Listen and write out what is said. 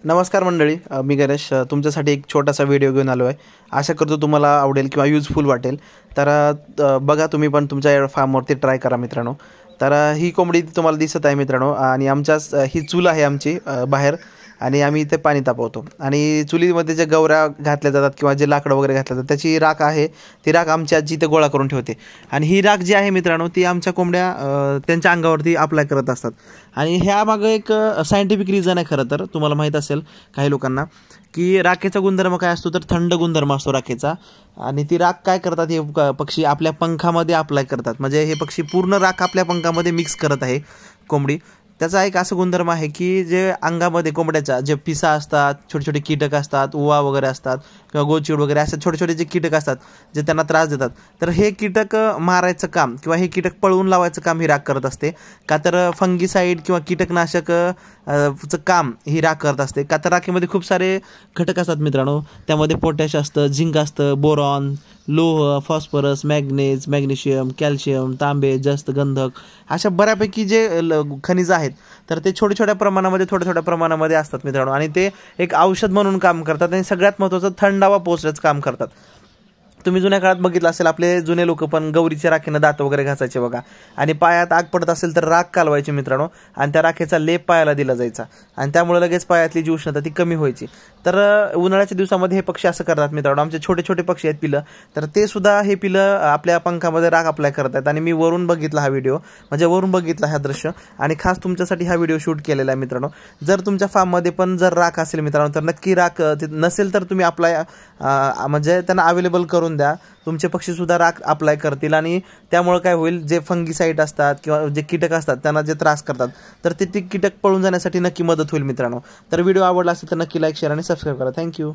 नमस्कार मंडळी, मी गणेश तुमच्यासाठी एक छोटासा व्हिडिओ घेऊन आलो आहे. आशा करतो तुम्हाला आवडेल किंवा युजफुल वाटेल. तर बघा, तुम्ही पण तुमच्या फार्मवरती ट्राय करा मित्रांनो. तर ही कोंबडी तुम्हाला दिसत आहे मित्रांनो, आणि आमच्याच ही चूल आहे आमची बाहेर, आणि आम्ही इथे पाणी तापवतो. आणि चुलीमध्ये जे गवऱ्या घातल्या जातात किंवा जे लाकडं वगैरे घातलं जातात त्याची राख आहे, ती राख आमची आजी इथे गोळा करून ठेवते. आणि ही राख जी आहे मित्रांनो, ती आमच्या कोंबड्या त्यांच्या अंगावरती अप्लाय करत असतात. आणि ह्यामागं एक सायंटिफिक रिझन आहे खरं तर. तुम्हाला माहीत असेल काही लोकांना की राखेचा गुणधर्म काय असतो, तर थंड गुणधर्म असतो राखेचा. आणि ती राख काय करतात, हे पक्षी आपल्या पंखामध्ये अप्लाय करतात. म्हणजे हे पक्षी पूर्ण राख आपल्या पंखामध्ये मिक्स करत आहे कोंबडी. त्याचा एक असं गुणधर्म आहे की जे अंगामध्ये कोंबड्याच्या जे पिसा असतात, छोटे छोटे कीटक असतात, उवा वगैरे असतात किंवा गोचिड वगैरे असे छोटे छोटे जे कीटक असतात जे त्यांना त्रास देतात, तर हे कीटक मारायचं काम किंवा हे कीटक पळवून लावायचं काम ही राख करत असते. का तर फंगीसाईड किंवा कीटकनाशक चं काम ही राख करत असते. का तर राखेमध्ये खूप सारे घटक असतात मित्रांनो. त्यामध्ये पोटॅश असतं, झिंक असतं, बोरॉन, लोह, फॉस्फरस, मॅग्नेज, मॅग्नेशियम, कॅल्शियम, तांबे, जस्त, गंधक अशा बऱ्यापैकी जे खनिज आहेत, तर ते छोट्या छोट्या प्रमाणामध्ये असतात मित्रांनो. आणि ते एक औषध म्हणून काम करतात. आणि सगळ्यात महत्त्वाचं थंडावा पोचण्याचं काम करतात. तुम्ही जुन्या काळात बघितलं असेल, आपले जुने लोक पण गौरीच्या राखेनं दात वगैरे घासायचे बघा. आणि पायात आग पडत असेल तर राख कालवायची मित्रांनो, आणि त्या राखेचा लेप पायाला दिला जायचा. आणि त्यामुळे लगेच पायातली जी उष्णता ती कमी व्हायची. तर उन्हाळ्याच्या दिवसामध्ये हे पक्षी असं करतात मित्रांनो. आमचे छोटे छोटे पक्षी आहेत पिलं, तर ते सुद्धा हे पिलं आपल्या पंखामध्ये राख अप्लाय करत आहेत. आणि मी वरून बघितला हा व्हिडिओ, म्हणजे वरून बघितला हा दृश्य, आणि खास तुमच्यासाठी हा व्हिडिओ शूट केलेला आहे मित्रांनो. जर तुमच्या फार्ममध्ये पण जर राख असेल मित्रांनो, तर नक्की राख नसेल तर तुम्ही अप्लाय म्हणजे त्यांना अवेलेबल करून द्या. तुमचे पक्षी सुद्धा राख अप्लाय करतील. आणि त्यामुळे काय होईल, जे फंगीसाईड असतात किंवा जे कीटक असतात त्यांना जे त्रास करतात, तर ते कीटक पळून जाण्यासाठी नक्की मदत होईल मित्रांनो. तर व्हिडिओ आवडला असेल तर नक्की लाईक, शेअर आणि सबस्क्राईब करा. थँक्यू.